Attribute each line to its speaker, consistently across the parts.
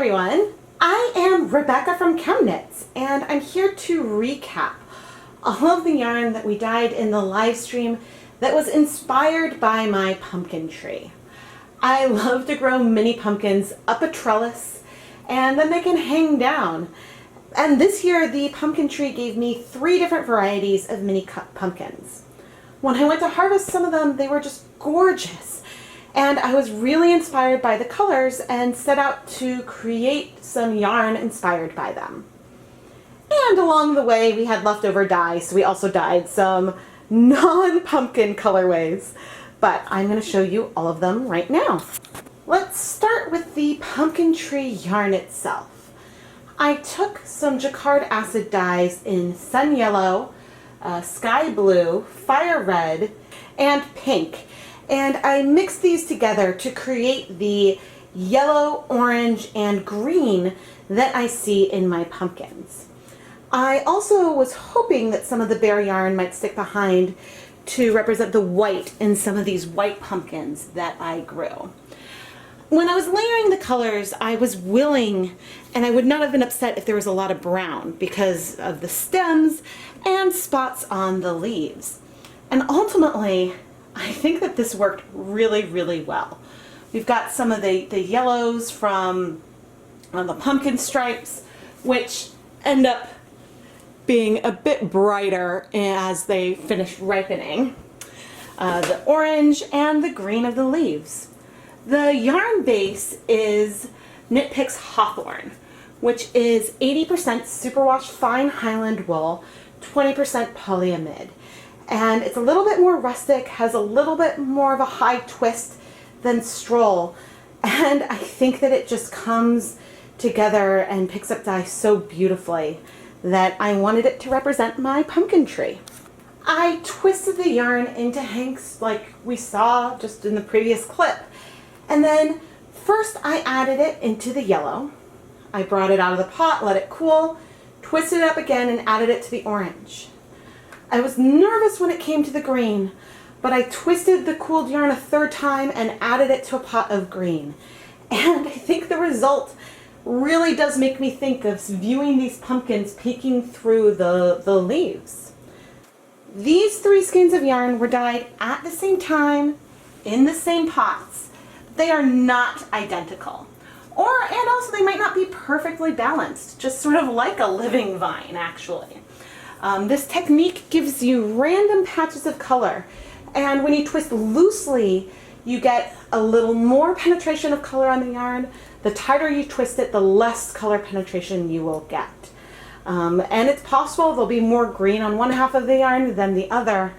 Speaker 1: everyone, I am Rebecca from ChemKnits, and I'm here to recap all of the yarn that we dyed in the live stream that was inspired by my pumpkin tree. I love to grow mini pumpkins up a trellis and then they can hang down. And this year the pumpkin tree gave me 3 different varieties of mini pumpkins. When I went to harvest some of them, they were just gorgeous. And I was really inspired by the colors and set out to create some yarn inspired by them. And along the way we had leftover dye, so we also dyed some non-pumpkin colorways. But I'm going to show you all of them right now. Let's start with the pumpkin tree yarn itself. I took some jacquard acid dyes in sun yellow, sky blue, fire red, and pink. And I mixed these together to create the yellow, orange, and green that I see in my pumpkins. I also was hoping that some of the bare yarn might stick behind to represent the white in some of these white pumpkins that I grew. When I was layering the colors, I was willing, and I would not have been upset if there was a lot of brown because of the stems and spots on the leaves. And ultimately, I think that this worked really, really well. We've got some of the yellows from the pumpkin stripes, which end up being a bit brighter as they finish ripening. The orange and the green of the leaves. The yarn base is Knit Picks Hawthorne, which is 80% Superwash Fine Highland Wool, 20% Polyamide. And it's a little bit more rustic, has a little bit more of a high twist than Stroll. And I think that it just comes together and picks up dye so beautifully that I wanted it to represent my pumpkin tree. I twisted the yarn into hanks like we saw just in the previous clip. And then first I added it into the yellow. I brought it out of the pot, let it cool, twisted it up again and added it to the orange. I was nervous when it came to the green, but I twisted the cooled yarn a 3rd time and added it to a pot of green. And I think the result really does make me think of viewing these pumpkins peeking through the leaves. These 3 skeins of yarn were dyed at the same time in the same pots. They are not identical. And also they might not be perfectly balanced, just sort of like a living vine actually. This technique gives you random patches of color, and when you twist loosely you get a little more penetration of color on the yarn. The tighter you twist it, the less color penetration you will get. And it's possible there'll be more green on one half of the yarn than the other,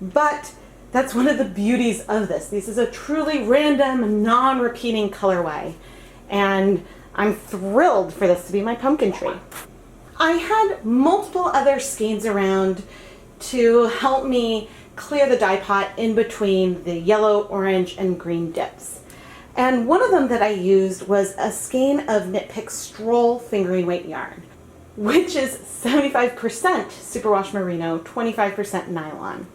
Speaker 1: but that's one of the beauties of this. This is a truly random, non-repeating colorway, and I'm thrilled for this to be my pumpkin tree. I had multiple other skeins around to help me clear the dye pot in between the yellow, orange, and green dips. And one of them that I used was a skein of Knit Picks Stroll fingering weight yarn, which is 75% superwash merino, 25% nylon.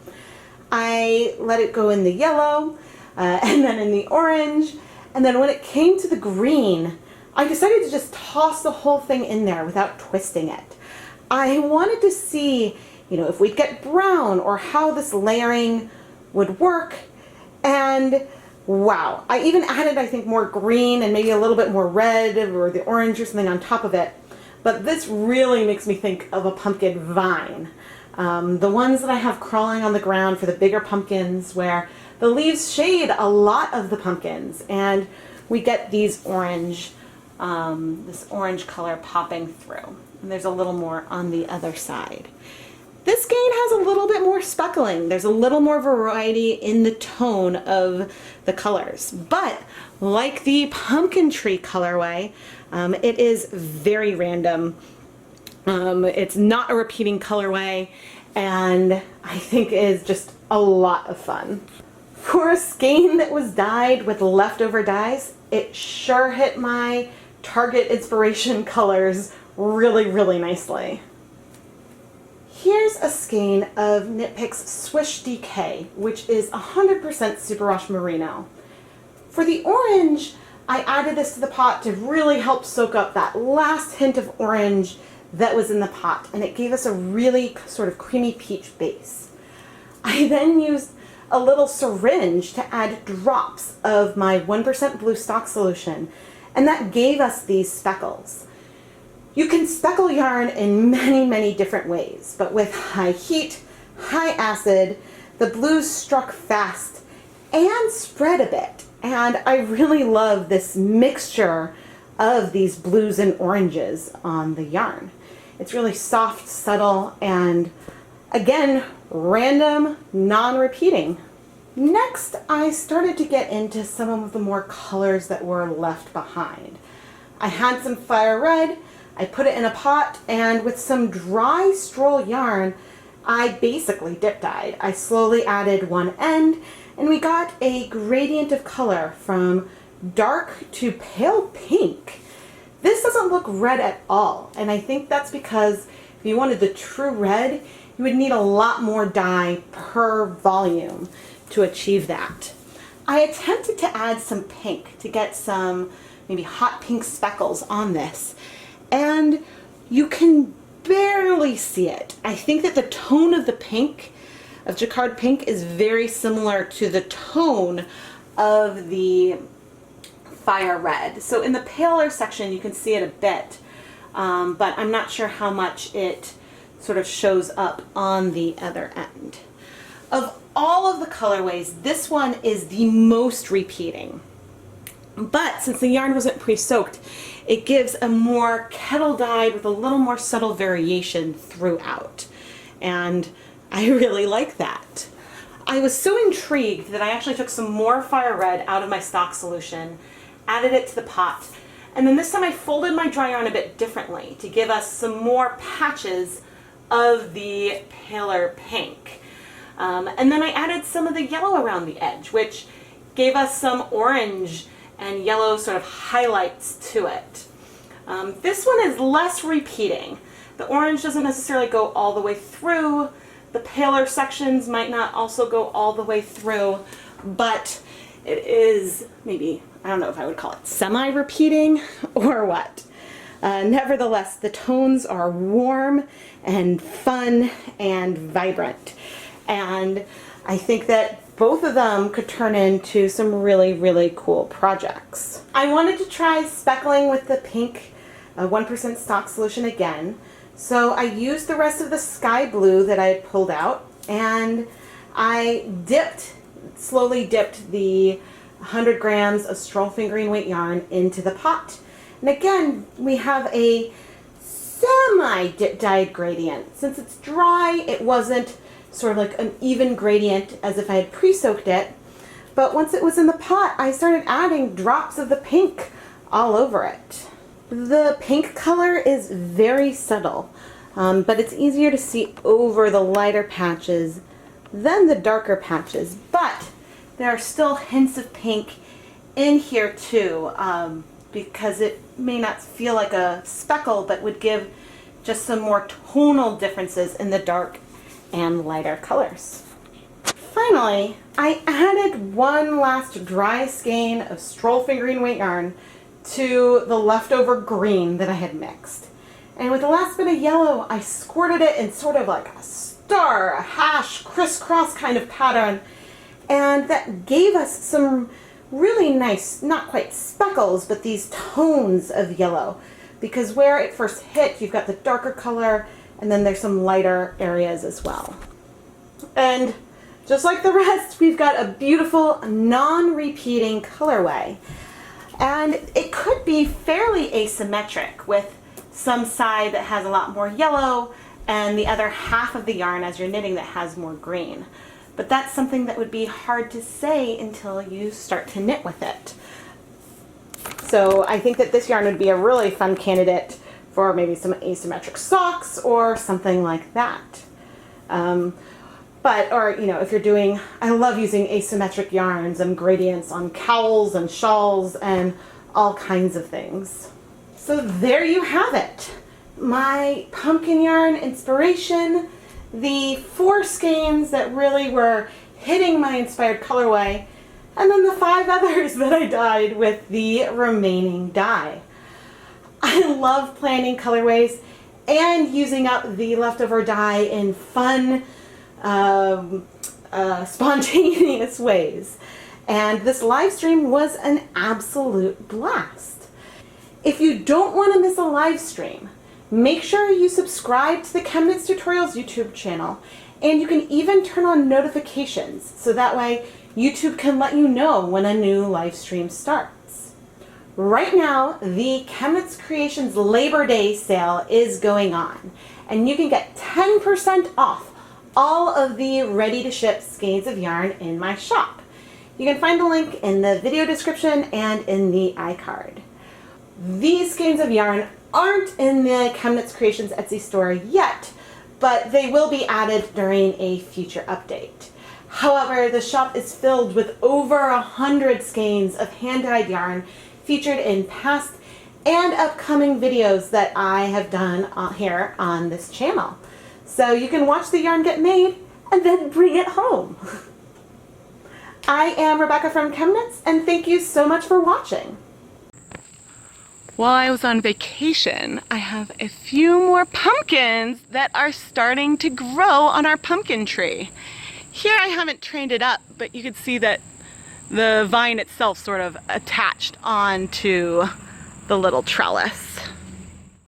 Speaker 1: I let it go in the yellow, and then in the orange, and then when it came to the green, I decided to just toss the whole thing in there without twisting it. I wanted to see, if we'd get brown or how this layering would work, and wow, I even added, I think, more green and maybe a little bit more red or the orange or something on top of it. But this really makes me think of a pumpkin vine. The ones that I have crawling on the ground for the bigger pumpkins where the leaves shade a lot of the pumpkins and we get these orange, this orange color popping through. And there's a little more on the other side. This skein has a little bit more speckling. There's a little more variety in the tone of the colors. But like the pumpkin tree colorway, it is very random. It's not a repeating colorway, and I think it is just a lot of fun. For a skein that was dyed with leftover dyes, it sure hit my target inspiration colors really, really nicely. Here's a skein of Knit Picks Swish DK, which is 100% superwash merino. For the orange, I added this to the pot to really help soak up that last hint of orange that was in the pot, and it gave us a really sort of creamy peach base. I then used a little syringe to add drops of my 1% blue stock solution, and that gave us these speckles. You can speckle yarn in many, many different ways, but with high heat, high acid, the blues struck fast and spread a bit. And I really love this mixture of these blues and oranges on the yarn. It's really soft, subtle, and again, random, non-repeating. Next, I started to get into some of the more colors that were left behind. I had some fire red, I put it in a pot, and with some dry Stroll yarn, I basically dip dyed. I slowly added one end, and we got a gradient of color from dark to pale pink. This doesn't look red at all, and I think that's because if you wanted the true red, you would need a lot more dye per volume to achieve that. I attempted to add some pink to get some maybe hot pink speckles on this, and you can barely see it. I think that the tone of the pink, of jacquard pink, is very similar to the tone of the fire red. So in the paler section you can see it a bit, but I'm not sure how much it sort of shows up on the other end. Of all of the colorways, this one is the most repeating. But since the yarn wasn't pre-soaked, it gives a more kettle dyed with a little more subtle variation throughout. And I really like that. I was so intrigued that I actually took some more fire red out of my stock solution, added it to the pot, and then this time I folded my dry yarn a bit differently to give us some more patches of the paler pink. And then I added some of the yellow around the edge, which gave us some orange and yellow sort of highlights to it. This one is less repeating. The orange doesn't necessarily go all the way through. The paler sections might not also go all the way through, but it is maybe, I don't know if I would call it semi-repeating or what. Nevertheless, the tones are warm and fun and vibrant. And I think that both of them could turn into some really, really cool projects. I wanted to try speckling with the pink 1% stock solution again. So I used the rest of the sky blue that I had pulled out, and I slowly dipped the 100 grams of Stroll fingering weight yarn into the pot. And again, we have a semi-dip dyed gradient. Since it's dry, it wasn't sort of like an even gradient as if I had pre-soaked it. But once it was in the pot, I started adding drops of the pink all over it. The pink color is very subtle, but it's easier to see over the lighter patches than the darker patches. But there are still hints of pink in here too, because it may not feel like a speckle, but would give just some more tonal differences in the dark and lighter colors. Finally, I added one last dry skein of Stroll fingering weight yarn to the leftover green that I had mixed. And with the last bit of yellow, I squirted it in sort of like a star, a hash, crisscross kind of pattern. And that gave us some really nice, not quite speckles, but these tones of yellow. Because where it first hit, you've got the darker color, and then there's some lighter areas as well. And just like the rest, we've got a beautiful non-repeating colorway. And it could be fairly asymmetric, with some side that has a lot more yellow and the other half of the yarn as you're knitting that has more green. But that's something that would be hard to say until you start to knit with it. So I think that this yarn would be a really fun candidate for maybe some asymmetric socks or something like that. Or, you know, if you're doing, I love using asymmetric yarns and gradients on cowls and shawls and all kinds of things. So there you have it. My pumpkin yarn inspiration, the 4 skeins that really were hitting my inspired colorway, and then the 5 others that I dyed with the remaining dye. I love planning colorways and using up the leftover dye in fun, spontaneous ways. And this live stream was an absolute blast. If you don't want to miss a live stream, make sure you subscribe to the ChemKnits Tutorials YouTube channel, and you can even turn on notifications so that way YouTube can let you know when a new live stream starts. Right now, the ChemKnits Creations Labor Day sale is going on, and you can get 10% off all of the ready-to-ship skeins of yarn in my shop. You can find the link in the video description and in the iCard. These skeins of yarn aren't in the ChemKnits Creations Etsy store yet, but they will be added during a future update. However, the shop is filled with over 100 skeins of hand-dyed yarn featured in past and upcoming videos that I have done here on this channel. So you can watch the yarn get made and then bring it home. I am Rebecca from ChemKnits, and thank you so much for watching. While I was on vacation, I have a few more pumpkins that are starting to grow on our pumpkin tree. Here I haven't trained it up, but you can see that the vine itself sort of attached onto the little trellis.